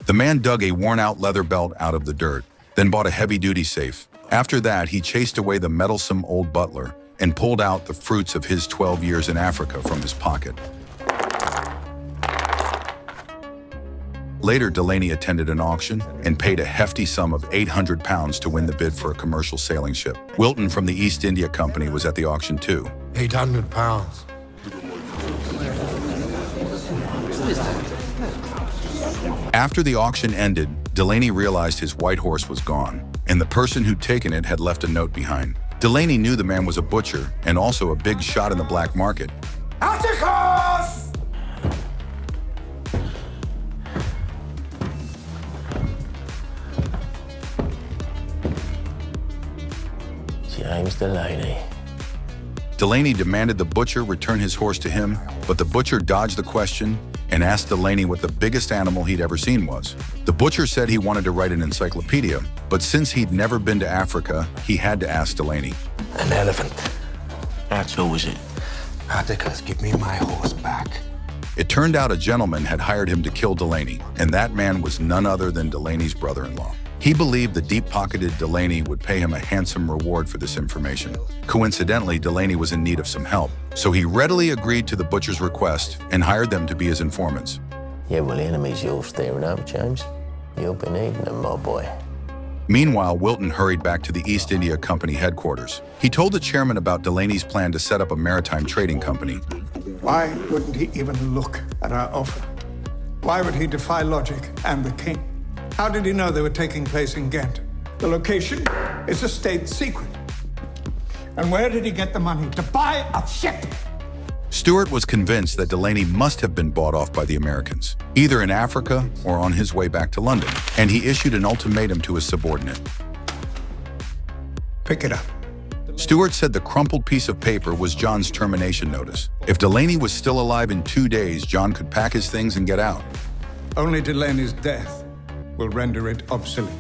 The man dug a worn-out leather belt out of the dirt, then bought a heavy-duty safe. After that, he chased away the meddlesome old butler and pulled out the fruits of his 12 years in Africa from his pocket. Later, Delaney attended an auction and paid a hefty sum of £800 to win the bid for a commercial sailing ship. Wilton from the East India Company was at the auction too. £800. After the auction ended, Delaney realized his white horse was gone, and the person who'd taken it had left a note behind. Delaney knew the man was a butcher and also a big shot in the black market. Atticus! James Delaney. Delaney demanded the butcher return his horse to him, but the butcher dodged the question and asked Delaney what the biggest animal he'd ever seen was. The butcher said he wanted to write an encyclopedia, but since he'd never been to Africa, he had to ask Delaney. An elephant. How tall was it? Atticus, give me my horse back. It turned out a gentleman had hired him to kill Delaney, and that man was none other than Delaney's brother-in-law. He believed the deep-pocketed Delaney would pay him a handsome reward for this information. Coincidentally, Delaney was in need of some help, so he readily agreed to the butcher's request and hired them to be his informants. Yeah, well, the enemy's yours steering up, James. You'll be needing them, my boy. Meanwhile, Wilton hurried back to the East India Company headquarters. He told the chairman about Delaney's plan to set up a maritime trading company. Why wouldn't he even look at our offer? Why would he defy logic and the king? How did he know they were taking place in Ghent? The location is a state secret. And where did he get the money to buy a ship? Stewart was convinced that Delaney must have been bought off by the Americans, either in Africa or on his way back to London, and he issued an ultimatum to his subordinate. Pick it up. Stewart said the crumpled piece of paper was John's termination notice. If Delaney was still alive in 2 days, John could pack his things and get out. Only Delaney's death will render it obsolete.